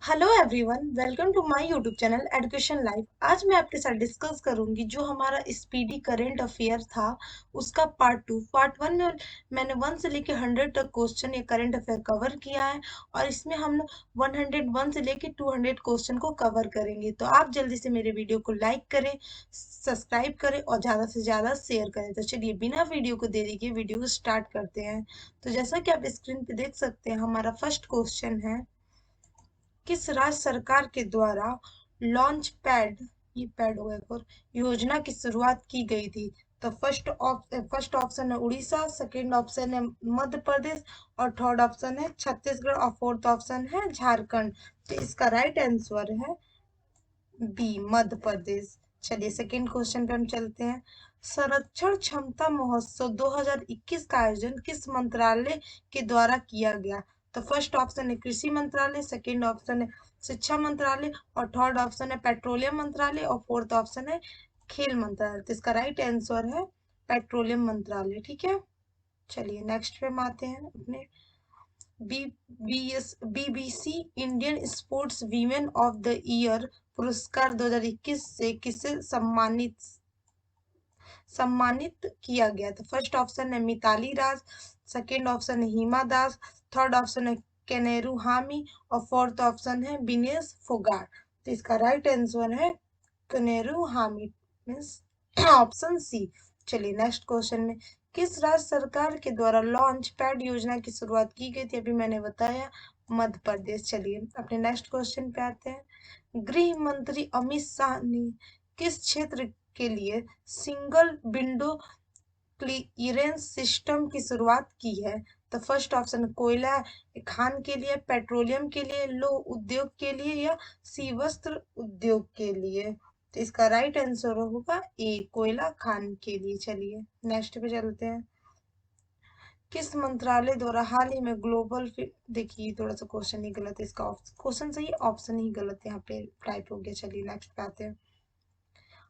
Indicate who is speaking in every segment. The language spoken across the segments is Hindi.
Speaker 1: Hello everyone, welcome to my YouTube channel education life. आज मैं आपके साथ डिस्कस करूंगी जो हमारा स्पीडी करंट अफेयर था उसका पार्ट 1 में मैंने 1 से लेके 100 तक क्वेश्चन या करंट अफेयर कवर किया है। और इसमें हम लोग 101 से लेके 200 क्वेश्चन को कवर करेंगे। तो आप जल्दी से मेरे वीडियो को लाइक करें, सब्सक्राइब करें और ज़्यादा से ज़्यादा शेयर करें। तो चलिए बिना वीडियो को देरी के वीडियो को स्टार्ट करते हैं। तो जैसा कि आप स्क्रीन पे देख सकते हैं, हमारा फर्स्ट क्वेश्चन है, किस राज्य सरकार के द्वारा लॉन्च पैड, ये पैड हो गया एक और, योजना की शुरुआत की गई थी? तो फर्स्ट ऑप्शन है उड़ीसा, सेकंड ऑप्शन है मध्य प्रदेश और थर्ड ऑप्शन है छत्तीसगढ़ और फोर्थ ऑप्शन है झारखंड। तो इसका राइट आंसर है बी, मध्य प्रदेश। चलिए सेकंड क्वेश्चन पे हम चलते हैं। संरक्षण क्षमता महोत्सव 2021 का आयोजन किस मंत्रालय के द्वारा किया गया? तो फर्स्ट ऑप्शन है कृषि मंत्रालय, सेकंड ऑप्शन है शिक्षा मंत्रालय और थर्ड ऑप्शन है पेट्रोलियम मंत्रालय और फोर्थ ऑप्शन है खेल मंत्रालय। तो इसका राइट आंसर है पेट्रोलियम मंत्रालय। ठीक है, चलिए नेक्स्ट पे हम आते हैं अपने B BBC Indian sports women of the year पुरस्कार 2021 से किसे सम्मानित किया गया? तो फर्स्ट ऑप्शन है मिताली राज, सेकंड ऑप्शन है हिमा दास, थर्ड ऑप्शन है केनेरू हामी और फोर्थ ऑप्शन है विनेश फोगाट। तो इसका राइट आंसर है कनेरू हामी, मीन्स ऑप्शन सी। चलिए नेक्स्ट क्वेश्चन में, किस राज्य सरकार के द्वारा लॉन्च पैड योजना की शुरुआत की गई थी? अभी मैंने बताया मध्य प्रदेश। चलिए अपने नेक्स्ट क्वेश्चन पे आते हैं। गृह मंत्री अमित शाह ने किस क्षेत्र के लिए सिंगल विंडो क्लीयरेंस सिस्टम की शुरुआत की है? तो फर्स्ट ऑप्शन कोयला खान के लिए, पेट्रोलियम के लिए, लौह उद्योग के लिए या सी वस्त्र उद्योग के लिए? तो इसका राइट आंसर होगा ए, कोयला खान के लिए। चलिए नेक्स्ट पे चलते हैं। किस मंत्रालय द्वारा हाल ही में देखिए थोड़ा सा क्वेश्चन ही गलत है, इसका क्वेश्चन सही ऑप्शन ही गलत है, यहाँ पे टाइप हो गया। चलिए नेक्स्ट पे आते हैं।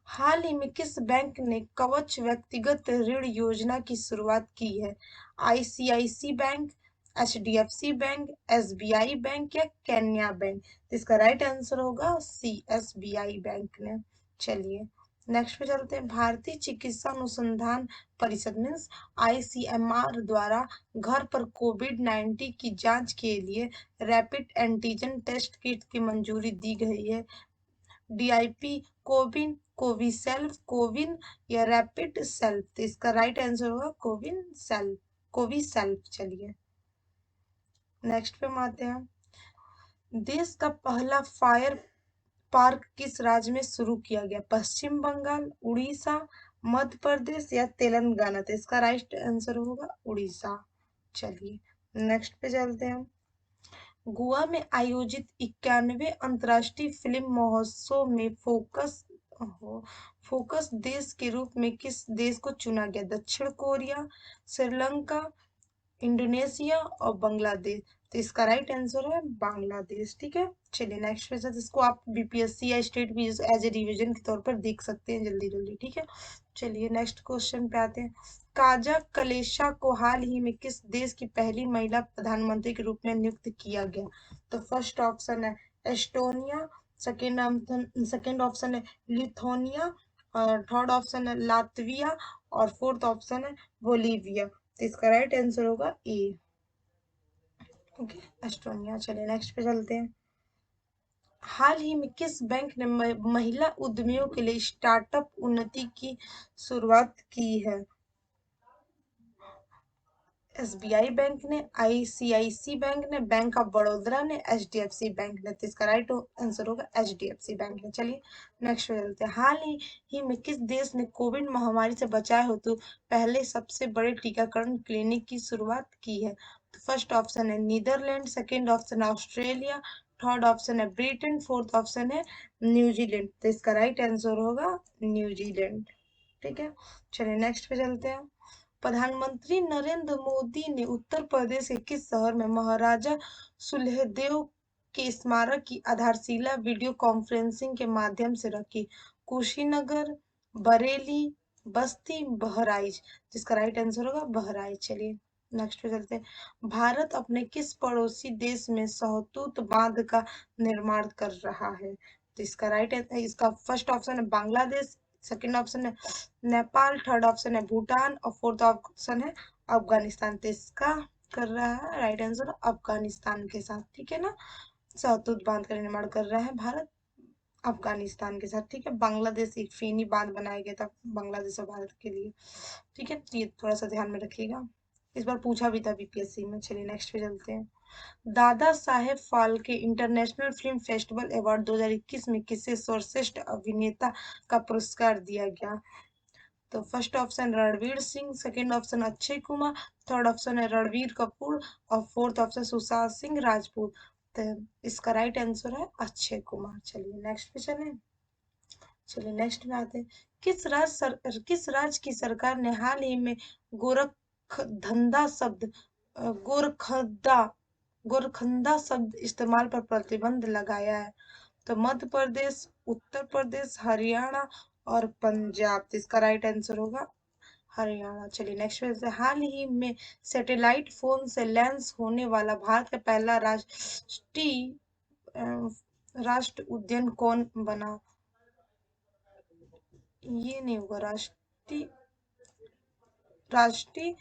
Speaker 1: हाल ही में किस बैंक ने कवच व्यक्तिगत ऋण योजना की शुरुआत की है? ICIC bank, HDFC bank, SBI bank या कैनरा बैंक? तो इसका राइट आंसर होगा सी, एसबीआई बैंक ने। चलिए नेक्स्ट पे चलते हैं। भारतीय चिकित्सा अनुसंधान परिषद मीन्स आईसीएमआर द्वारा घर पर कोविड-19 की जांच के लिए रैपिड एंटीजन टेस्ट किट की मंजूरी दी गई है। डीआईपी, कोविन, कोविसेल्फ, कोविन या रैपिड सेल्फ? तो इसका राइट आंसर होगा कोविन सेल्फ, कोविसेल्फ। चलिए नेक्स्ट पे हम आते हैं। देश का पहला फायर पार्क किस राज्य में शुरू किया गया? पश्चिम बंगाल, उड़ीसा, मध्य प्रदेश या तेलंगाना? तो इसका राइट आंसर होगा उड़ीसा। चलिए नेक्स्ट पे चलते हैं। गोवा में आयोजित 91वें अंतर्राष्ट्रीय फिल्म महोत्सव में फोकस देश के रूप में किस देश को चुना गया? दक्षिण कोरिया, श्रीलंका, इंडोनेशिया और बांग्लादेश? तो इसका राइट आंसर है बांग्लादेश। ठीक है, चलिए नेक्स्ट क्वेश्चन, इसको आप बीपीएससी या स्टेट भी एज ए रिवीजन के तौर पर देख सकते हैं जल्दी जल्दी। ठीक है, चलिए नेक्स्ट क्वेश्चन पे आते हैं। काजा कलेशा को हाल ही में किस देश की पहली महिला प्रधानमंत्री के रूप में नियुक्त किया गया? तो फर्स्ट ऑप्शन है एस्टोनिया, सेकेंड ऑप्शन है लिथुआनिया और थर्ड ऑप्शन है लातविया और फोर्थ ऑप्शन है बोलीविया। तो इसका राइट आंसर होगा ए, ओके, एस्टोनिया। चलिए नेक्स्ट पे चलते हैं। हाल ही में किस बैंक ने महिला उद्यमियों के लिए स्टार्टअप उन्नति की शुरुआत की है? एसबीआई बैंक ने, आईसीआईसी बैंक ने, बैंक ऑफ बड़ौदा ने, एचडीएफसी बैंक ने? तो इसका राइट आंसर होगा एचडीएफसी बैंक ने। चलिए नेक्स्ट पे चलते हैं। हाल ही में किस देश ने कोविड महामारी से बचाव हेतु पहले सबसे बड़े टीकाकरण क्लिनिक की शुरुआत की है? तो फर्स्ट ऑप्शन है नीदरलैंड, सेकेंड ऑप्शन है ऑस्ट्रेलिया, थर्ड ऑप्शन है ब्रिटेन, फोर्थ ऑप्शन है न्यूजीलैंड? तो इसका राइट आंसर होगा न्यूजीलैंड। ठीक है, चलिए नेक्स्ट पे चलते हैं। प्रधानमंत्री नरेंद्र मोदी ने उत्तर प्रदेश के किस शहर में महाराजा सुहेलदेव के स्मारक की आधारशिला वीडियो कॉन्फ्रेंसिंग के माध्यम से रखी? कुशीनगर, बरेली, बस्ती, बहराइच? जिसका राइट आंसर होगा बहराइच। चलिए नेक्स्ट पे चलते हैं। भारत अपने किस पड़ोसी देश में सहतूत बांध का निर्माण कर रहा है? तो इसका राइट है, इसका फर्स्ट ऑप्शन है बांग्लादेश, सेकंड ऑप्शन है नेपाल, थर्ड ऑप्शन है भूटान और फोर्थ ऑप्शन है अफगानिस्तान। तो इसका कर रहा है राइट आंसर अफगानिस्तान के साथ, ठीक है ना। सहतूत बांध का निर्माण कर रहा है भारत अफगानिस्तान के साथ, ठीक है। बांग्लादेश एक फेनी बांध बनाया गया था बांग्लादेश और भारत के लिए, ठीक है। तो ये थोड़ा सा ध्यान में रखिएगा, इस बार पूछा भी था बीपीएससी में। चलिए नेक्स्ट पे चलते हैं। Dada Saheb Phalke international film festival award 2021 में किसे सर्वश्रेष्ठ अभिनेता का पुरस्कार दिया गया? तो first option Ranveer Singh, second option Akshay Kumar, third option है रणवीर कपूर और फोर्थ ऑप्शन सुशांत सिंह राजपूत। तो इसका राइट आंसर है अक्षय कुमार। चलिए नेक्स्ट पे नेक्स्ट में आते हैं। किस राज्य की सरकार ने हाल ही में गोरखधंधा शब्द गोरखदा गोरखंदा शब्द इस्तेमाल पर प्रतिबंध लगाया है? तो मध्य प्रदेश, उत्तर प्रदेश, हरियाणा और पंजाब। तो इसका राइट आंसर होगा हरियाणा। चलिए नेक्स्ट पे हाल ही में सैटेलाइट फोन से लॉन्च होने वाला भारत का पहला राष्ट्र उद्यान कौन बना? ये नहीं होगा, राष्ट्रीय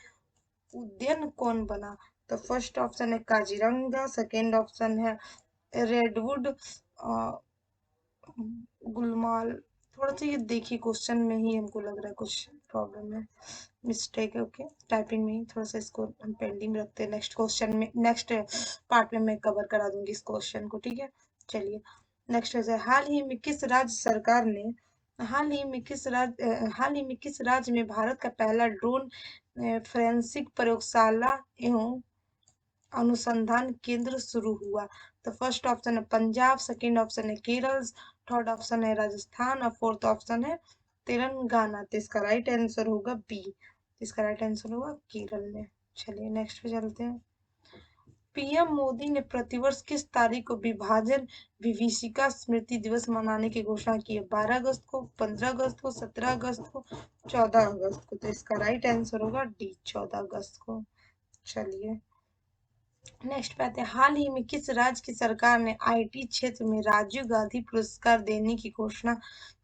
Speaker 1: उद्यान कौन बना? तो फर्स्ट ऑप्शन है काजीरंगा, सेकेंड ऑप्शन है रेडवुड गुलमाल। थोड़ा सा ये देखिए क्वेश्चन में ही हमको लग रहा है कुछ प्रॉब्लम है, मिस्टेक है। ओके, टाइपिंग में ही थोड़ा सा इसको हम पेंडिंग रखते हैं, नेक्स्ट क्वेश्चन में नेक्स्ट पार्ट में मैं कवर करा दूंगी इस क्वेश्चन को, ठीक है। चलिए नेक्स्ट है हाल ही में किस राज्य में भारत का पहला ड्रोन फोरेंसिक प्रयोगशाला एवं अनुसंधान केंद्र शुरू हुआ? तो फर्स्ट ऑप्शन है पंजाब, सेकंड ऑप्शन है केरल, थर्ड ऑप्शन है राजस्थान और फोर्थ ऑप्शन है तेलंगाना। तो इसका राइट आंसर होगा बी, इसका राइट आंसर होगा केरल में। चलिए नेक्स्ट पे चलते हैं। पीएम मोदी ने प्रतिवर्ष किस तारीख को विभाजन विभीषिका स्मृति दिवस मनाने की घोषणा की है? 12 अगस्त को, 15 अगस्त को, 17 अगस्त को, 14 अगस्त को। तो इसका राइट आंसर होगा डी, 14 अगस्त को। चलिए नेक्स्ट पे आते हैं। हाल ही में किस राज्य की सरकार ने आईटी क्षेत्र में राजीव गांधी पुरस्कार देने की घोषणा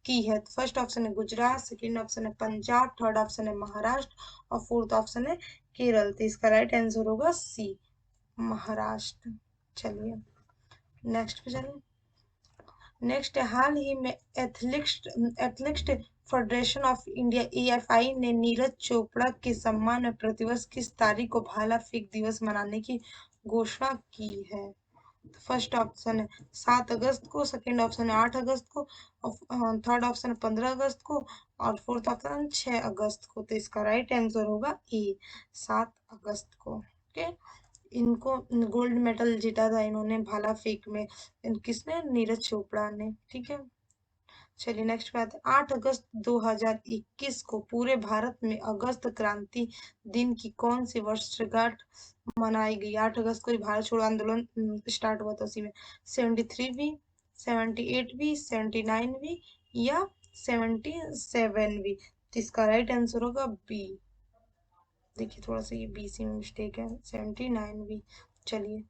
Speaker 1: की है? फर्स्ट ऑप्शन है गुजरात, सेकंड ऑप्शन है पंजाब, थर्ड ऑप्शन है महाराष्ट्र और फोर्थ ऑप्शन है केरल। तो इसका राइट आंसर होगा सी, महाराष्ट्र। चलिए नेक्स्ट पे चलिए नेक्स्ट है। हाल ही में athletics federation of India AFI ने नीरज चोपड़ा के सम्मान में प्रतिवर्ष किस तारीख को भाला फेंक दिवस मनाने की घोषणा की है? फर्स्ट ऑप्शन है 7 अगस्त को, सेकंड ऑप्शन है 8 अगस्त को और थर्ड ऑप्शन है 15 अगस्त को और फोर्थ ऑप्शन 6 अगस्त को। तो इसका राइट आंसर होगा ए, 7 अगस्त को। ओके, इनको गोल्ड मेडल जीता था इन्होंने भाला फेंक में, किसने? नीरज चोपड़ा ने, ठीक है। चलिए नेक्स्ट बात, 8 अगस्त 2021 को पूरे भारत में अगस्त क्रांति दिन की कौन सी वर्षगांठ मनाई गई? 8 अगस्त को ही भारत छोड़ो आंदोलन स्टार्ट हुआ था, उसी में 73वीं, 78वीं, 79वीं या 77वीं। तो इसका राइट आंसर होगा बी। देखिए थोड़ा सा ये बी सी में मिस्टेक है, 79वीं। चलिए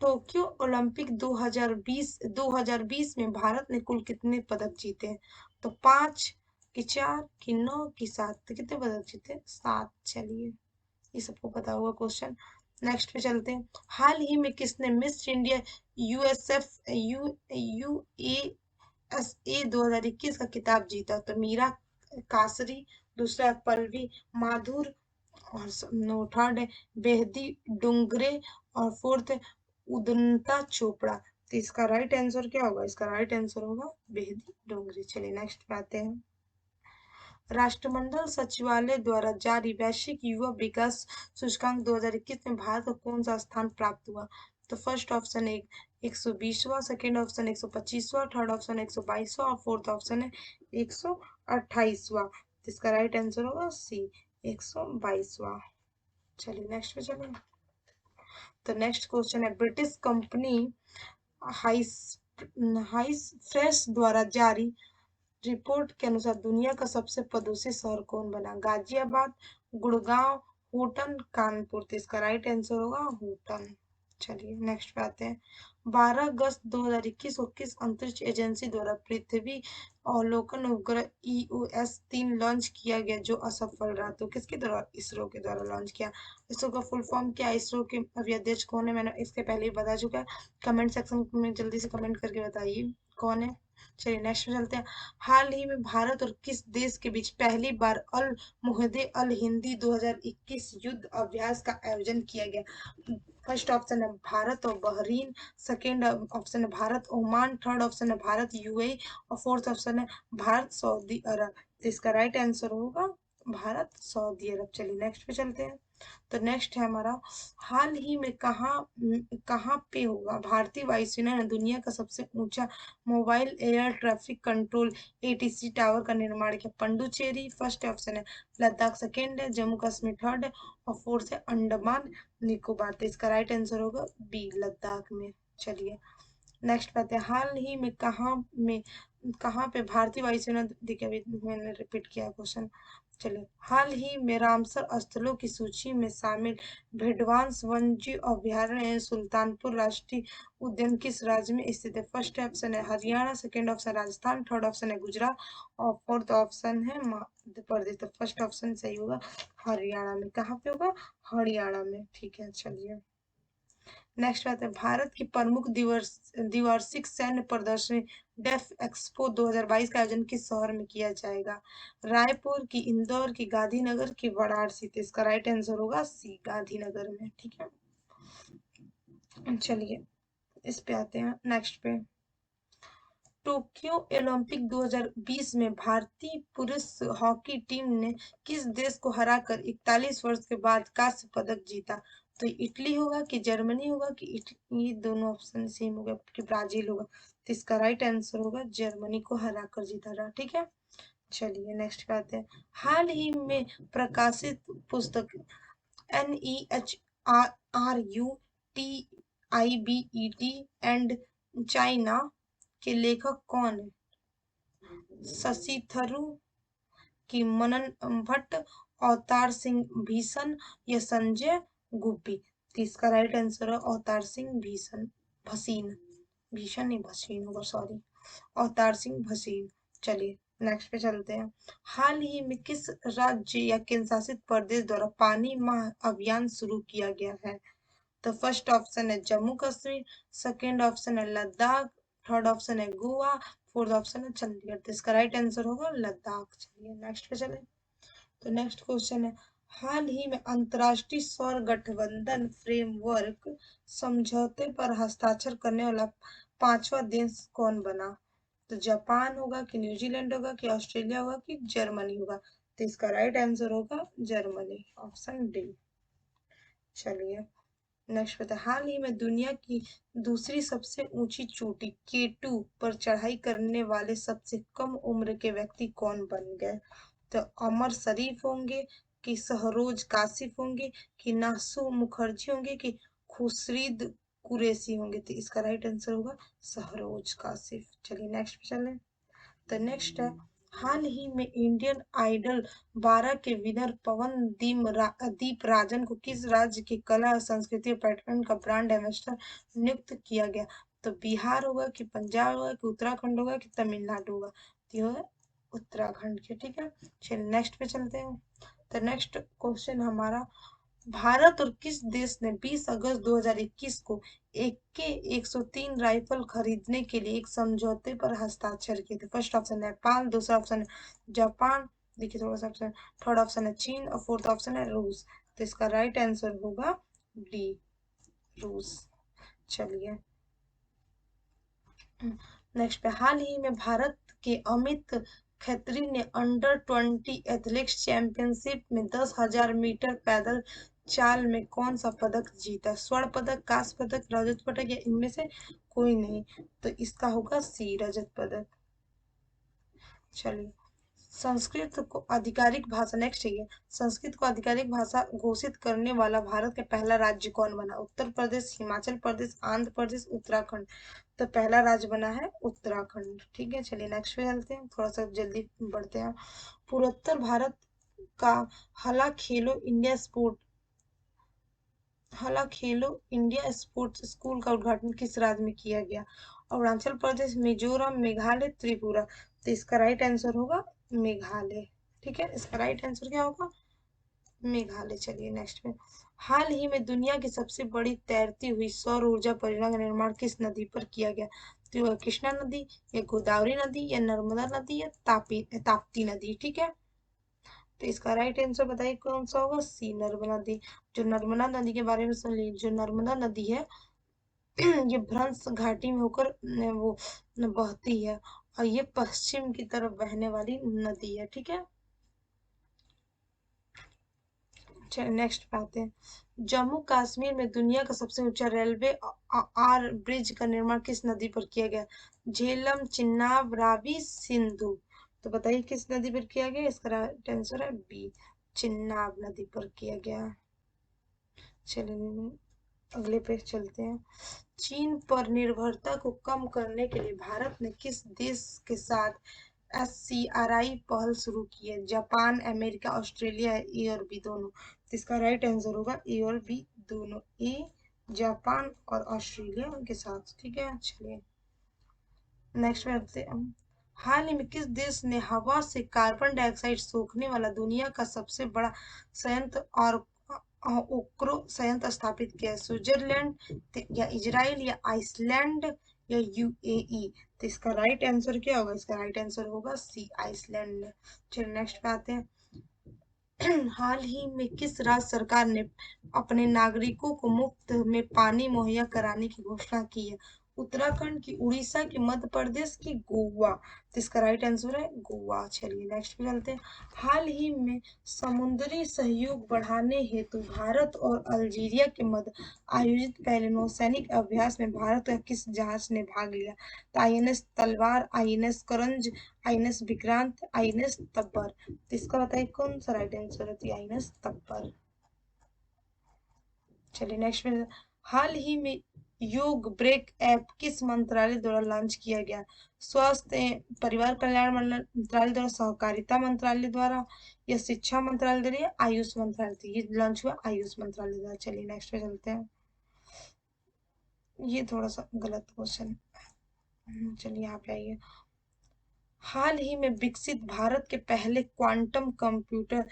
Speaker 1: टोक्यो ओलंपिक 2020 में भारत ने कुल कितने पदक जीते हैं? तो 5 कि 4 कि 9 कि 7? तो कितने पदक जीते? 7। चलिए ये सबको पता होगा क्वेश्चन। नेक्स्ट पे चलते हैं। हाल ही में किसने मिस इंडिया यूएसए 2021 का खिताब जीता? तो मीरा कासरी, दूसरा पल्लवी माधुर और थर्ड है बेहदी डोंगरे और फोर्थ है उदंता चोपड़ा। तो इसका राइट आंसर क्या होगा? इसका राइट आंसर होगा बेहदी डोंगरे। चलिए नेक्स्ट पे आते हैं। राष्ट्रमंडल सचिवालय द्वारा जारी वैश्विक युवा विकास सूचकांक 2021 में भारत को कौन सा स्थान प्राप्त हुआ? तो फर्स्ट ऑप्शन है 120वां, सेकेंड ऑप्शन 125वां, थर्ड ऑप्शन 122वां और फोर्थ ऑप्शन है 128वां। इसका राइट आंसर होगा सी, 122वां। चलिए नेक्स्ट पे चलें। तो नेक्स्ट क्वेश्चन है, ब्रिटिश कंपनी हाइस द्वारा जारी रिपोर्ट के अनुसार दुनिया का सबसे प्रदूषित शहर कौन बना? गाजियाबाद, गुड़गांव, होटन कानपुर, तो इसका राइट आंसर होगा होटन। चलिए नेक्स्ट पे आते हैं। 12 अगस्त 2021 को किस अंतरिक्ष एजेंसी द्वारा पृथ्वी अवलोकन उपग्रह EOS-3 लॉन्च किया गया जो असफल रहा? तो किसके द्वारा? इसरो के द्वारा लॉन्च किया। इसरो का फुल फॉर्म क्या है? इसरो के अभी अध्यक्ष कौन है? मैंने इसके पहले ही बता चुका है। कमेंट सेक्शन में जल्दी से कमेंट करके बताइए कौन है। चलिए नेक्स्ट में चलते हैं। हाल ही में भारत और किस देश के बीच पहली बार अल मुहदे अल हिंदी 2021 युद्ध अभ्यास का आयोजन किया गया? फर्स्ट ऑप्शन है भारत और बहरीन, सेकेंड ऑप्शन है भारत ओमान, थर्ड ऑप्शन है भारत यूएई और फोर्थ ऑप्शन है भारत सऊदी अरब। तो इसका राइट आंसर होगा भारत सऊदी अरब। चलिए नेक्स्ट पे चलते हैं। तो नेक्स्ट है हमारा, हाल ही में कहाँ पे होगा भारतीय वायुसेना ने दुनिया का सबसे ऊंचा mobile air traffic control ATC tower का निर्माण किया? पंडुचेरी फर्स्ट ऑप्शन है, लद्दाख सेकेंड है, जम्मू कश्मीर थर्ड है और फोर्थ है अंडमान निकोबार। तो इसका राइट आंसर होगा बी, लद्दाख में। चलिए नेक्स्ट बात है, हाल ही में कहाँ पे भारतीय वायुसेना, देखिए अभी मैंने रिपीट किया क्वेश्चन। चलिए, हाल ही में रामसर स्थलों की सूची में शामिल भेड़वांस वन्यजीव अभयारण्य सुल्तानपुर राष्ट्रीय उद्यान किस राज्य में स्थित है? फर्स्ट ऑप्शन है Haryana, second option Rajasthan, third option है गुजरात और फोर्थ ऑप्शन है मध्य प्रदेश। तो फर्स्ट ऑप्शन सही होगा हरियाणा में। कहाँ पे होगा? हरियाणा में। ठीक है चलिए नेक्स्ट बात है, भारत की प्रमुख द्विवार्षिक सैन्य प्रदर्शनी डेफ एक्सपो 2022 का आयोजन किस शहर में किया जाएगा? रायपुर की, इंदौर की, गांधीनगर की, वाराणसी। तो इसका राइट आंसर होगा सी, गांधीनगर में। ठीक है चलिए इस पे आते हैं नेक्स्ट पे। टोक्यो ओलंपिक 2020 में भारतीय पुरुष हॉकी टीम ने किस देश को हराकर 41 वर्ष के बाद कांस्य पदक जीता? तो इटली होगा कि जर्मनी होगा कि ये दोनों ऑप्शन सेम होगा कि ब्राजील होगा? तो इसका राइट आंसर होगा जर्मनी को हराकर जीता रहा। ठीक है चलिए नेक्स्ट पे आते हैं। हाल ही में प्रकाशित पुस्तक NEHRUTIBET एंड चाइना के लेखक कौन है? शशि थरूर की, मनन भट्ट, अवतार सिंह भीषण या संजय गुब्बी? तो इसका राइट आंसर है अवतार सिंह भीषण, भसीन, भीषण नहीं भसीन होगा, सॉरी, अवतार सिंह भसीन। चलिए नेक्स्ट पे चलते हैं। हाल ही में किस राज्य या केंद्र शासित प्रदेश द्वारा पानी माह अभियान शुरू किया गया है? तो फर्स्ट ऑप्शन है जम्मू कश्मीर, सेकेंड ऑप्शन है लद्दाख, थर्ड ऑप्शन है गोवा, फोर्थ ऑप्शन है चंडीगढ़। तो इसका राइट आंसर होगा लद्दाख। चलिए नेक्स्ट पे चले। तो नेक्स्ट क्वेश्चन है, हाल ही में अंतरराष्ट्रीय सौर गठबंधन फ्रेमवर्क समझौते पर हस्ताक्षर करने वाला पांचवा देश कौन बना? तो जापान होगा कि न्यूजीलैंड होगा कि ऑस्ट्रेलिया होगा कि जर्मनी होगा? तो इसका राइट आंसर होगा जर्मनी, ऑप्शन डी। चलिए नेक्स्ट बता, हाल ही में दुनिया की दूसरी सबसे ऊंची चोटी K2 पर चढ़ाई करने वाले सबसे कम उम्र के व्यक्ति कौन बन गए? तो अमर शरीफ होंगे कि सहरोज काशिफ होंगे कि नासू मुखर्जी होंगे कि खुर्शीद कुरैशी होंगे? तो इसका राइट आंसर होगा सहरोज काशिफ। चलिए नेक्स्ट पे चलें। तो नेक्स्ट है, हाल ही में इंडियन आइडल 12 के विनर पवन दीप राजन को किस राज्य की कला संस्कृति और पर्यटन का ब्रांड एम्बेसडर नियुक्त किया गया? तो बिहार होगा कि पंजाब होगा कि उत्तराखंड होगा कि तमिलनाडु होगा? तो ये होगा उत्तराखंड के। ठीक है चलिए नेक्स्ट पे चलते हैं। तो नेक्स्ट क्वेश्चन हमारा, भारत और किस देश ने 20 अगस्त 2021 को AK-103 राइफल खरीदने के लिए एक समझौते पर हस्ताक्षर किए थे? फर्स्ट ऑप्शन है नेपाल, दूसरा ऑप्शन है जापान, देखिए थोड़ा सा ऑप्शन, थर्ड ऑप्शन है चीन और फोर्थ ऑप्शन है रूस। तो इसका राइट आंसर होगा डी, रूस। चलिए नेक्स्ट पे, हाल ही में भारत के अमित खत्री ने अंडर 20 एथलेटिक्स चैंपियनशिप में 10,000 मीटर पैदल चाल में कौन सा पदक जीता? स्वर्ण पदक, कांस्य पदक, रजत पदक या इनमें से कोई नहीं? तो इसका होगा सी, रजत पदक। चलिए संस्कृत को आधिकारिक भाषा, नेक्स्ट है, संस्कृत को आधिकारिक भाषा घोषित करने वाला भारत का पहला राज्य कौन बना? उत्तर प्रदेश, हिमाचल प्रदेश, आंध्र प्रदेश, उत्तराखंड? तो पहला राज्य बना है उत्तराखंड। ठीक है चलिए नेक्स्ट पे चलते हैं, थोड़ा सा जल्दी बढ़ते हैं। पूर्वोत्तर भारत का हला खेलो इंडिया स्पोर्ट्स स्कूल का उद्घाटन किस राज्य में किया गया? अरुणाचल प्रदेश, मिजोरम, मेघालय, त्रिपुरा। तो इसका राइट आंसर होगा मेघालय। ठीक है, इसका राइट आंसर क्या होगा? मेघालय। चलिए नेक्स्ट में, हाल ही में दुनिया की सबसे बड़ी तैरती हुई सौर ऊर्जा परियोजना का निर्माण किस नदी पर किया गया? तो यह कृष्णा नदी, या गोदावरी नदी, या नर्मदा नदी, या ताप्ती नदी। ठीक है, तो इसका राइट आंसर बताइए कौन सा होगा? सी, नर्मदा नदी। जो नर्मदा नदी के बारे में सुन लीजिए, जो नर्मदा नदी है ये भ्रंश घाटी में होकर वो बहती है, और ये पश्चिम की तरफ बहने वाली नदी है। ठीक है, चलिए नेक्स्ट पे आते हैं। जम्मू कश्मीर में दुनिया का सबसे ऊंचा रेलवे आर ब्रिज का निर्माण किस नदी पर किया गया? झेलम, चिनाब, रावी, सिंधु। तो बताइए किस नदी पर किया गया? इसका राइट आंसर है बी, चिनाब नदी पर किया गया। चलिए अगले पे चलते हैं। चीन पर निर्भरता को कम करने के लिए भारत ने किस देश के साथ SCRI पहल शुरू की है? जापान, अमेरिका, ऑस्ट्रेलिया, ए और बी दोनों। तो इसका राइट आंसर होगा ए और बी दोनों। ए जापान और ऑस्ट्रेलिया के साथ। ठीक है, चलिए नेक्स्ट में आते हैं। हाल ही में किस देश ने हवा से कार्बन डाइऑक्साइड सोखने वाला दुनिया का सबसे बड़ा संयंत्र और ओक्रो संयंत्र स्थापित किया है? स्विट्जरलैंड, या इजराइल, या आइसलैंड, या UAE। तो इसका राइट आंसर क्या होगा? इसका राइट आंसर होगा सी, आइसलैंड। चलिए नेक्स्ट पे आते हैं। हाल ही में किस राज्य सरकार ने अपने नागरिकों को मुफ्त में पानी मुहैया कराने की घोषणा की है? उत्तराखंड की, उड़ीसा की, मध्य प्रदेश की, गोवा। तो इसका राइट आंसर है गोवा। चलिए नेक्स्ट पे चलते हैं। हाल ही में समुद्री सहयोग बढ़ाने हेतु भारत और अल्जीरिया के मध्य आयोजित पहले नौसैनिक अभ्यास में भारत का किस जहाज ने भाग लिया? तो INS तलवार, INS करंज, INS विक्रांत, INS तब्बर। तो इसका बताइए कौन सा राइट आंसर है? तो INS तब्बर। चलिए नेक्स्ट में, हाल ही में योग ब्रेक ऐप किस मंत्रालय द्वारा लॉन्च किया गया? स्वास्थ्य परिवार कल्याण मंत्रालय द्वारा, सहकारिता मंत्रालय द्वारा, या शिक्षा मंत्रालय द्वारा, या आयुष मंत्रालय द्वारा? ये लॉन्च हुआ आयुष मंत्रालय द्वारा। चलिए नेक्स्ट पे चलते हैं। ये थोड़ा सा गलत क्वेश्चन। चलिए यहाँ पे आइए। हाल ही में विकसित भारत के पहले quantum computer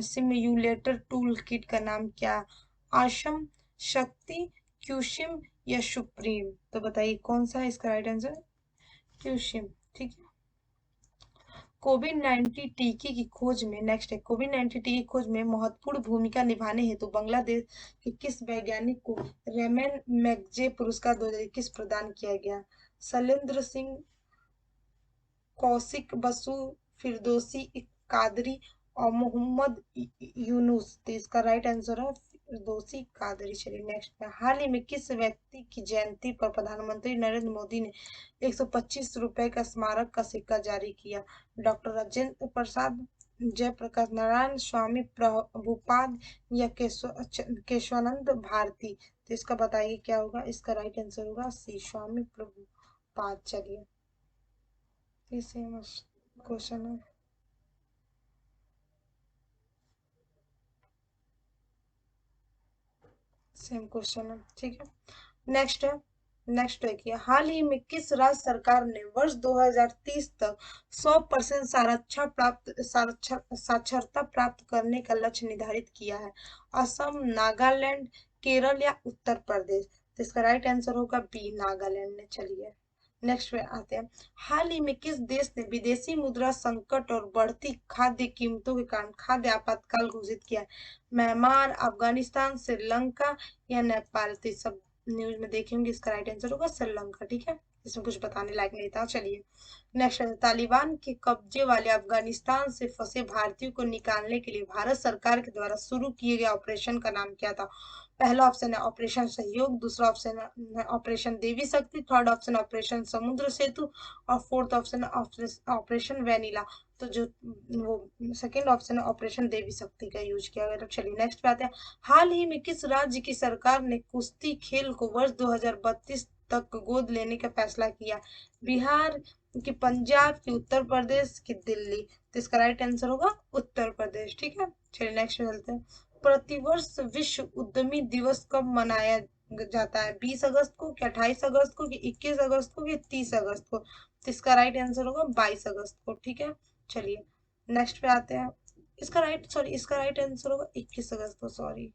Speaker 1: simulator tool kit का नाम क्या? आशम, शक्ति, क्यूशिम, या सुप्रीम। तो बताइए कौन सा है इसका राइट आंसर? क्यूशिम। ठीक है, कोविड-19 टीके की खोज में, नेक्स्ट है, कोविड-19 टीके की खोज में महत्वपूर्ण भूमिका निभाने हेतु बांग्लादेश के किस वैज्ञानिक को रेमन मैगजे पुरस्कार 2021 प्रदान किया गया? शैलेंद्र सिंह, कौशिक बसु, फिरदौसी कादरी, और मोहम्मद यूनुस। तो इसका राइट आंसर है फिरदौसी कादरी। चलिए नेक्स्ट पे, हाल ही में किस व्यक्ति की जयंती पर प्रधानमंत्री नरेंद्र मोदी ने 125 रुपए का स्मारक का सिक्का जारी किया? डॉक्टर राजेंद्र प्रसाद, जयप्रकाश नारायण, स्वामी प्रभुपाद, या केशवानंद भारती। तो इसका बताइए क्या होगा? इसका राइट आंसर होगा सी, स्वामी प्रभुपाद। चलिए ये सेम क्वेश्चन है। सेम क्वेश्चन है। ठीक है, नेक्स्ट है। नेक्स्ट देखिए, हाल ही में किस राज्य सरकार ने वर्ष 2030 तक 100% साक्षरता प्राप्त करने का लक्ष्य निर्धारित किया है? असम, नागालैंड, केरल, या उत्तर प्रदेश। तो इसका राइट आंसर होगा बी, नागालैंड ने। चलिए नेक्स्ट पे आते हैं। हाल ही में किस देश ने विदेशी मुद्रा संकट और बढ़ती खाद्य कीमतों के कारण खाद्य आपातकाल घोषित किया है? म्यांमार, अफगानिस्तान, श्रीलंका, या नेपाल। तो सब न्यूज में देखे होंगे, इसका राइट आंसर होगा श्रीलंका। ठीक है, इसमें कुछ बताने लायक नहीं था। चलिए नेक्स्ट है, तालिबान के कब्जे वाले अफगानिस्तान से फंसे भारतीयों को निकालने के लिए भारत सरकार के द्वारा शुरू किए गए ऑपरेशन का नाम क्या था? पहला ऑप्शन है ऑपरेशन सहयोग, दूसरा ऑप्शन है ऑपरेशन देवी शक्ति, थर्ड ऑप्शन ऑपरेशन समुद्र सेतु, और फोर्थ ऑप्शन ऑपरेशन वेनिला। तो जो वो सेकेंड ऑप्शन है ऑपरेशन देवी शक्ति का यूज किया गया। तो चलिए नेक्स्ट पे आते हैं। हाल ही में किस राज्य की सरकार ने कुश्ती खेल को वर्ष 2032 तक गोद लेने का फैसला किया? बिहार, कि पंजाब, कि उत्तर प्रदेश, कि दिल्ली। तो इसका राइट आंसर होगा उत्तर प्रदेश। ठीक है, चलिए नेक्स्ट में चलते हैं। प्रतिवर्ष विश्व उद्यमी दिवस कब मनाया जाता है? 20 अगस्त को, कि 28 अगस्त को, कि 21 अगस्त को, कि 30 अगस्त को? तो इसका राइट आंसर होगा 22 अगस्त को। ठीक है, चलिए नेक्स्ट पे आते हैं। इसका राइट आंसर होगा 21 अगस्त को, सॉरी।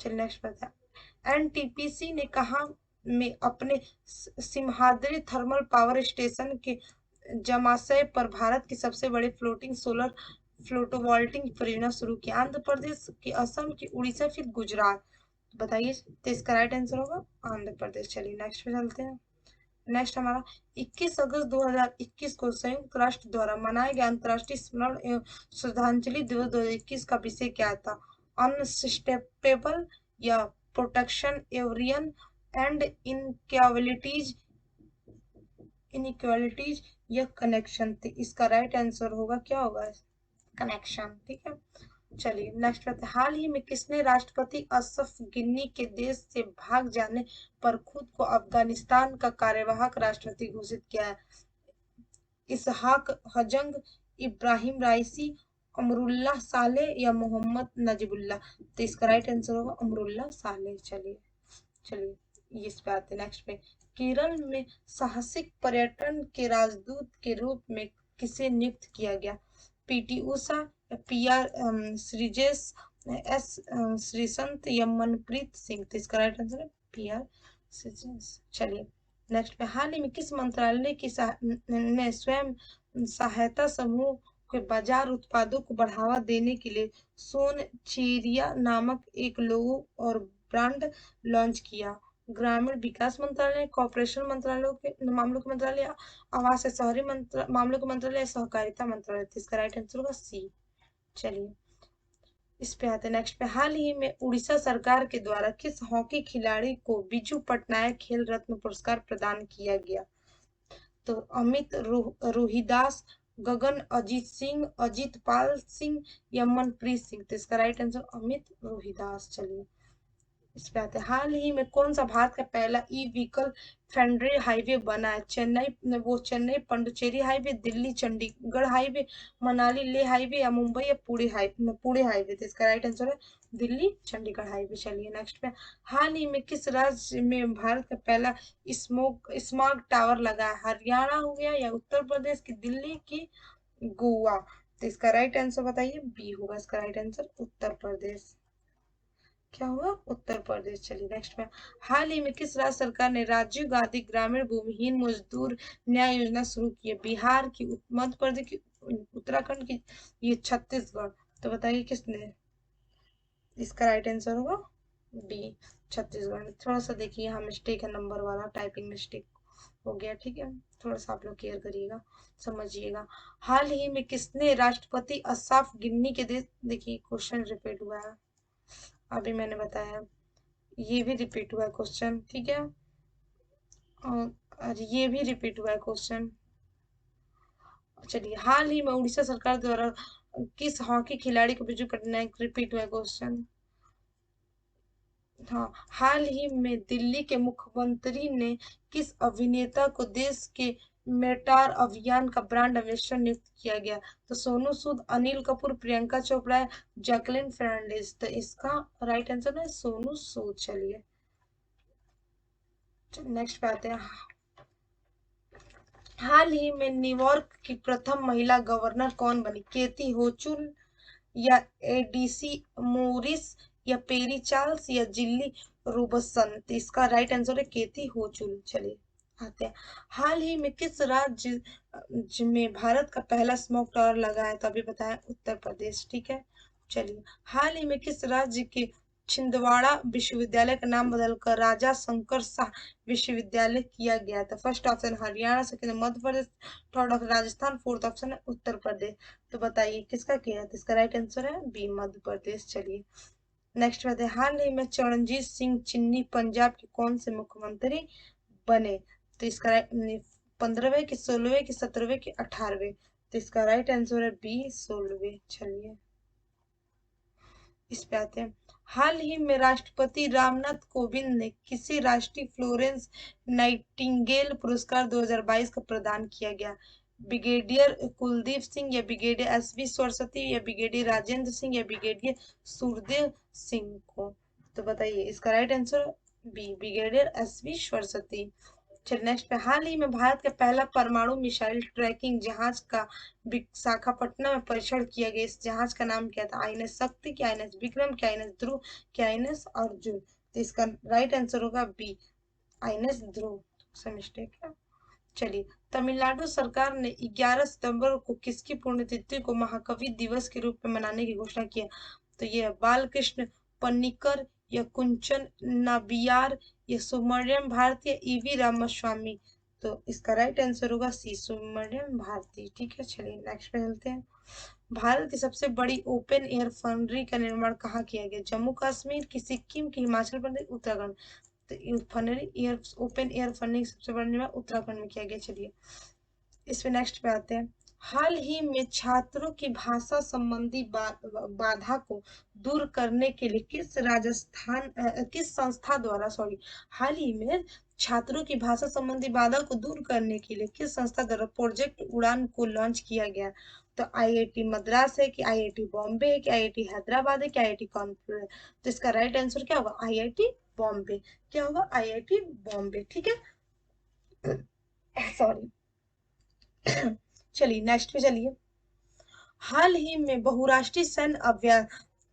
Speaker 1: चलिए नेक्स्ट पे आते हैं। एनटीपीसी ने कहा में अपने सिमहाद्री थर्मल पावर स्टेशन के जमाशय पर भारत की सबसे बड़ी फ्लोटिंग सोलर फ्लोटोवोल्टिक परियोजना शुरू की? आंध्र प्रदेश, की असम, की उड़ीसा, फिर गुजरात? बताइए, तो इसका राइट आंसर होगा आंध्र प्रदेश। चलिए नेक्स्ट पे चलते हैं। नेक्स्ट हमारा 21 अगस्त 2021 को संयुक्त राष्ट्र द्वारा मनाया गया अंतर्राष्ट्रीय स्मरण एवं श्रद्धांजलि दिवस 2021 का विषय क्या था? अनसस्टेनेबल या प्रोटेक्शन एवरियन एंड इनइक्वालिटीज या कनेक्शन? तो इसका राइट आंसर होगा, क्या होगा? कनेक्शन। ठीक है, चलिए नेक्स्ट बात। हाल ही में किसने राष्ट्रपति अशरफ गनी के देश से भाग जाने पर खुद को अफगानिस्तान का कार्यवाहक राष्ट्रपति घोषित किया है? इसहाक हजंग, इब्राहिम राइसी, अमरुल्लाह सालेह या मोहम्मद नजीबुल्लाह? तो इसका राइट आंसर होगा अमरुल्लाह सालेह। चलिए इस पे आते हैं नेक्स्ट पे। केरल में साहसिक पर्यटन के राजदूत के रूप में किसे नियुक्त किया गया? PT Usha, PR Sreejesh, S Sreesanth या मनप्रीत सिंह? तो इसका राइट आंसर है पीआर श्रीजेश। चलिए नेक्स्ट पे। हाल ही में किस मंत्रालय की ने स्वयं सहायता समूह के बाजार उत्पादों को बढ़ावा देने के लिए सोनचेरिया नामक एक लोगो और ब्रांड लॉन्च किया? ग्रामीण विकास मंत्रालय, कॉर्पोरेशन मंत्रालयों के मामलों के मंत्रालय, आवास या शहरी मामलों के मंत्रालय, सहकारिता मंत्रालय? इसका राइट आंसर होगा सी। चलिए इस पे आते हैं नेक्स्ट पे। हाल ही में उड़ीसा सरकार के द्वारा किस हॉकी खिलाड़ी को बिजू पटनायक खेल रत्न पुरस्कार प्रदान किया गया? तो अमित रोहिदास, गगन अजीत सिंह, अजीत पाल सिंह या मनप्रीत सिंह? तो इसका राइट आंसर अमित रोहिदास। चलिए इस पे आते हैं। हाल ही में कौन सा भारत का पहला ई व्हीकल फ्रेंडली हाईवे बना है? चेन्नई पंडुचेरी हाईवे, दिल्ली चंडीगढ़ हाईवे, मनाली ले हाईवे या मुंबई या पुणे हाईवे? तो इसका राइट आंसर है दिल्ली चंडीगढ़ हाईवे। चलिए नेक्स्ट पे। हाल ही में किस राज्य में भारत का पहला स्मार्ट टावर लगा है? हरियाणा हो गया, या उत्तर प्रदेश, की दिल्ली, की गोवा? तो इसका राइट आंसर बताइए। बी होगा इसका राइट आंसर, उत्तर प्रदेश। क्या हुआ? उत्तर प्रदेश। चलिए नेक्स्ट में। हाल ही में किस राज्य सरकार ने राजीव गांधी ग्रामीण भूमिहीन मजदूर न्याय योजना शुरू की है? बिहार की, मध्य प्रदेश की, उत्तराखंड की, ये छत्तीसगढ़? तो बताइए किसने? इसका राइट आंसर होगा डी, छत्तीसगढ़। थोड़ा सा देखिए यहाँ मिस्टेक है, नंबर वाला टाइपिंग मिस्टेक हो गया। ठीक है, थोड़ा सा आप लोग केयर करिएगा, समझिएगा। हाल ही में किसने राष्ट्रपति अशरफ गनी के देश, देखिए क्वेश्चन रिपीट हुआ है, अभी मैंने बताया, ये भी रिपीट हुआ है क्वेश्चन। ठीक है, और ये भी रिपीट हुआ है क्वेश्चन। चलिए, हाल ही में उड़ीसा सरकार द्वारा किस हॉकी खिलाड़ी को बिजू पटनायक, रिपीट हुआ है क्वेश्चन। हाँ, हाल ही में दिल्ली के मुख्यमंत्री ने किस अभिनेता को देश के मेटार अभियान का ब्रांड एम्बेसडर नियुक्त किया गया? तो सोनू सूद, अनिल कपूर, प्रियंका चोपड़ा, जैकलिन फर्नांडिस? तो इसका राइट आंसर है सोनू सूद। चलिए नेक्स्ट पे आते हैं। हाल ही में न्यूयॉर्क की प्रथम महिला गवर्नर कौन बनी? केती होचुल, या एडीसी मोरिस, या पेरी चार्ल्स, या जिल्ली रोबसन? तो इसका राइट आंसर है केती होचुल। चलिए आते हैं। हाल ही में किस राज्य में भारत का पहला स्मोक टावर लगा है? तो अभी बताया उत्तर प्रदेश। ठीक है, चलिए। हाल ही में किस राज्य के छिंदवाड़ा विश्वविद्यालय का नाम बदलकर राजा शंकर शाह विश्वविद्यालय किया गया? था first option Haryana, second Madhya Pradesh, third option Rajasthan, fourth option है उत्तर प्रदेश। तो बताइए किसका किया? तो इसका राइट आंसर है बी, मध्य प्रदेश। चलिए नेक्स्ट बात है। हाल ही में चरणजीत सिंह चन्नी पंजाब के कौन से मुख्यमंत्री बने? तो इसका 15वें, के 16वें, के 17वें, के 18वें? तो इसका राइट आंसर है बी, 16वें। चलिए इस पे आते हैं। हाल ही में राष्ट्रपति रामनाथ कोविंद ने किसी राष्ट्रीय फ्लोरेंस नाइटिंगेल पुरस्कार 2022 का प्रदान किया गया? ब्रिगेडियर कुलदीप सिंह या ब्रिगेडियर एसवी सरस्वती या ब्रिगेडियर राजेंद्र सिंह या ब्रिगेडियर सुरदेव सिंह को? तो बताइए इसका right answer B, brigadier SV Saraswati. चलिए नेक्स्ट पे, हाल ही में भारत का पहला परमाणु मिसाइल ट्रैकिंग जहाज का विशाखापट्टनम में परीक्षण किया गया। इस जहाज का नाम क्या था? आईएनएस शक्ति, क्या आईएनएस विक्रम, क्या आईएनएस ध्रुव, क्या आईएनएस अर्जुन? तो इसका राइट आंसर होगा बी, आईएनएस ध्रुव। से मिस्टेक है। चलिए, तमिलनाडु सरकार ने 11 सितंबर को किसकी पुण्यतिथि को महाकवि दिवस के रूप में मनाने की घोषणा किया? तो ये बालकृष्ण पन्निकर या कुंचन नाबियार या सुब्रमण्यम भारती या ईवी रामास्वामी? तो इसका राइट आंसर होगा सी, सुब्रमण्यम भारती। ठीक है, चलिए नेक्स्ट पे चलते हैं। भारत की सबसे बड़ी ओपन एयर फनरी का निर्माण कहाँ किया गया? जम्मू कश्मीर की, सिक्किम की, हिमाचल प्रदेश, उत्तराखंड? तो फनरी एयर ओपन एयर फंडिंग सबसे बड़ा निर्माण उत्तराखंड में किया गया। चलिए इस पे नेक्स्ट पे आते हैं। हाल ही में छात्रों की भाषा संबंधी बाधा को दूर करने के लिए किस संस्था द्वारा हाल ही में छात्रों की भाषा संबंधी बाधा को दूर करने के लिए किस संस्था द्वारा प्रोजेक्ट उड़ान को लॉन्च किया गया? तो आईआईटी मद्रास है कि आईआईटी बॉम्बे है कि आईआईटी हैदराबाद है कि आईआईटी कानपुर है? तो इसका राइट आंसर क्या होगा? आईआईटी बॉम्बे। क्या होगा? आईआईटी बॉम्बे। ठीक है, सॉरी। चलिए नेक्स्ट पे चलिए। हाल ही में बहुराष्ट्रीय सैन्य अभ्यास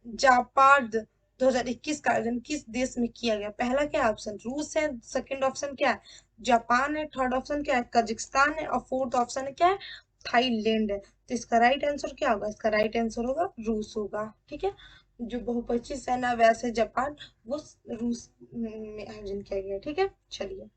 Speaker 1: जापाड 2021 का आयोजन किस देश में किया गया? पहला क्या ऑप्शन रूस है, सेकंड ऑप्शन क्या है जापान है, थर्ड ऑप्शन क्या है कजाकिस्तान है और फोर्थ ऑप्शन है क्या है थाईलैंड है? तो इसका राइट आंसर क्या होगा? इसका राइट आंसर होगा रूस होगा। ठीक है, जो बहुपक्षीय सैन्य अभ्यास है जापान, वो रूस में आयोजन किया गया। ठीक है, चलिए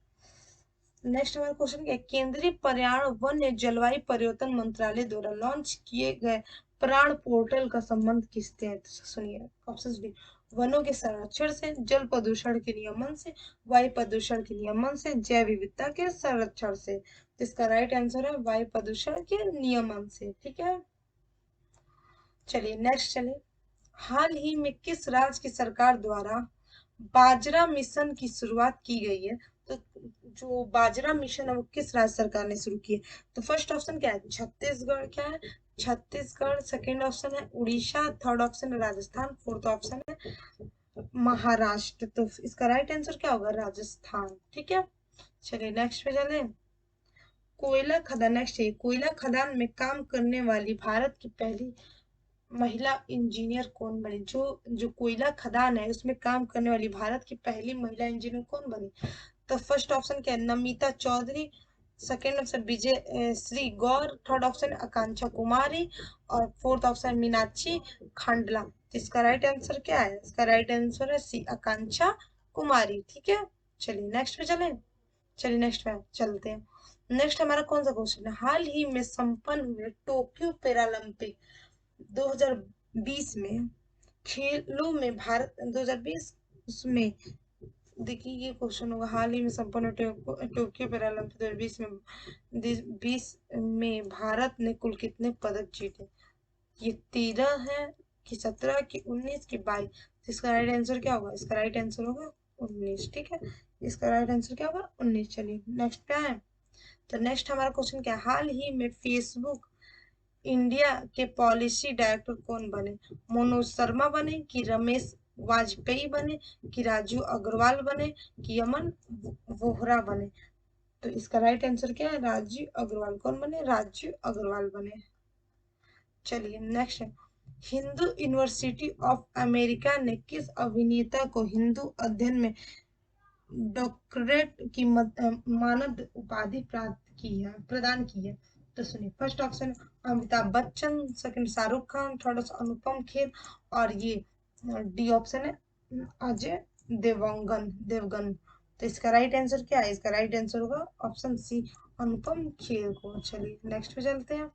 Speaker 1: नेक्स्ट हमारा क्वेश्चन क्या है? केंद्रीय पर्यावरण वन एवं जलवायु परिवर्तन मंत्रालय द्वारा लॉन्च किए गए प्राण पोर्टल का संबंध किससे है? तो सुनिए ऑप्शन डी, वनों के संरक्षण से, जल प्रदूषण के नियमन से, वायु प्रदूषण के नियमन से, जैव विविधता के संरक्षण से? तो इसका राइट आंसर है वायु प्रदूषण के नियमन से। ठीक है, चलिए नेक्स्ट चलिए। हाल ही में किस राज्य की सरकार द्वारा बाजरा मिशन की शुरुआत की गई है? तो जो बाजरा मिशन है वो किस राज्य सरकार ने शुरू की है? तो फर्स्ट ऑप्शन क्या है छत्तीसगढ़, क्या है छत्तीसगढ़, सेकेंड ऑप्शन है उड़ीसा, थर्ड ऑप्शन है राजस्थान, फोर्थ ऑप्शन है महाराष्ट्र। तो इसका राइट आंसर क्या होगा? राजस्थान। ठीक है, चलिए नेक्स्ट पे चले। कोयला खदान, नेक्स्ट है कोयला खदान में काम करने वाली भारत की पहली महिला इंजीनियर कौन बनी? जो जो कोयला खदान है उसमें काम करने वाली भारत की पहली महिला इंजीनियर कौन बनी? तो फर्स्ट ऑप्शन क्या है नमिता चौधरी, सेकेंड ऑप्शन विजय श्री गौर, थर्ड ऑप्शन आकांक्षा कुमारी और फोर्थ ऑप्शन मीनाक्षी खांडला। तो इसका राइट आंसर क्या है? इसका राइट आंसर है सी, आकांक्षा कुमारी। ठीक है, चलिए नेक्स्ट पे चले। चलिए नेक्स्ट पे चलते हैं। नेक्स्ट हमारा कौन सा क्वेश्चन है? हाल ही में संपन्न हुए टोक्यो पैरालंपिक 2020 में खेलों में भारत 2020 में, देखिए ये क्वेश्चन होगा हाल ही में संपन्न टोक्यो पैरालंपिक 2020 में भारत ने कुल कितने पदक जीते? ये 13 है कि 17 कि 19 कि 22? इसका राइट आंसर क्या होगा? इसका राइट आंसर होगा 19। ठीक है, इसका राइट आंसर क्या होगा? 19। चलिए नेक्स्ट पे आए। तो नेक्स्ट हमारा क्वेश्चन क्या है? हाल ही में फेसबुक इंडिया के पॉलिसी डायरेक्टर कौन बने? मनोज शर्मा बने कि रमेश वाजपेयी बने कि राजू अग्रवाल बने कि यमन वोहरा बने? तो इसका राइट आंसर क्या है? राजीव अग्रवाल। कौन बने? राजीव अग्रवाल बने। चलिए नेक्स्ट है, हिंदू यूनिवर्सिटी ऑफ अमेरिका ने किस अभिनेता को हिंदू अध्ययन में डॉक्टरेट की मानद उपाधि प्राप्त की है, प्रदान की है? तो सुनिए first option Amitabh Bachchan, second Shahrukh Khan, third option Anupam Kher और ये डी ऑप्शन है अजय देवगन। तो इसका राइट आंसर क्या है? इसका राइट आंसर होगा ऑप्शन सी, अनुपम खेर को। चलिए नेक्स्ट पे चलते हैं।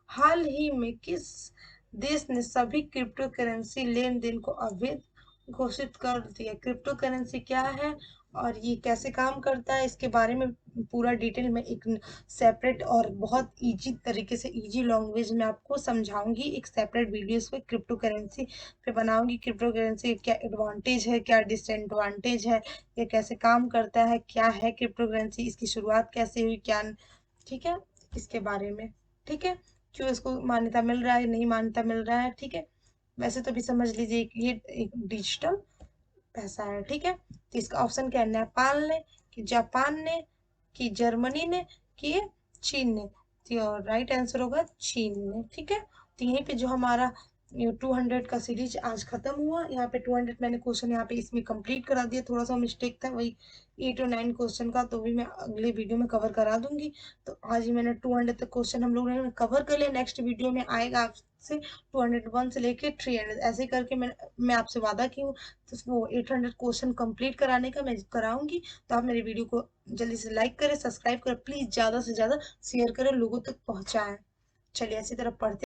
Speaker 1: हाल ही में किस देश ने सभी क्रिप्टो करेंसी लेन देन को अवैध घोषित कर दिया? क्रिप्टो करेंसी क्या है और ये कैसे काम करता है इसके बारे में पूरा डिटेल में एक सेपरेट और बहुत इजी तरीके से, इजी लैंग्वेज में आपको समझाऊंगी। एक सेपरेट वीडियोस पे क्रिप्टो करेंसी पे बनाऊंगी। क्रिप्टो करेंसी क्या एडवांटेज है, क्या डिसएडवांटेज है, ये कैसे काम करता है, क्या है क्रिप्टो करेंसी, इसकी शुरुआत कैसे हुई, क्या, ठीक है, इसके बारे में। ठीक है, क्यों इसको मान्यता मिल रहा है, नहीं मान्यता मिल रहा है। ठीक है, वैसे तो भी समझ लीजिए कि ये एक डिजिटल पैसा है। ठीक है, तो इसका ऑप्शन क्या है, नेपाल ने, कि जापान ने, कि जर्मनी ने, कि चीन ने। तो राइट आंसर होगा चीन ने। ठीक है, तो यहीं पे जो हमारा 200 का सीरीज आज खत्म हुआ। यहाँ पे 200 मैंने क्वेश्चन यहाँ पे इसमें कंप्लीट करा दिया, थोड़ा सा मिस्टेक था वही 8 और 9 क्वेश्चन का, तो भी मैं अगले वीडियो में कवर करा दूंगी। तो आज ही मैंने 200 तक क्वेश्चन हम लोगों ने कवर कर लिया। नेक्स्ट वीडियो में आएगा आपसे 201 से लेके 300, ऐसे करके मैं आपसे वादा की हूँ। तो वो 800 क्वेश्चन कंप्लीट कराने का मैं कराऊंगी। तो आप मेरी वीडियो को जल्दी से लाइक करें, सब्सक्राइब करें, प्लीज ज्यादा से ज्यादा शेयर करें, लोगों तक पहुंचाएं। चलिए ऐसी तरह पढ़ते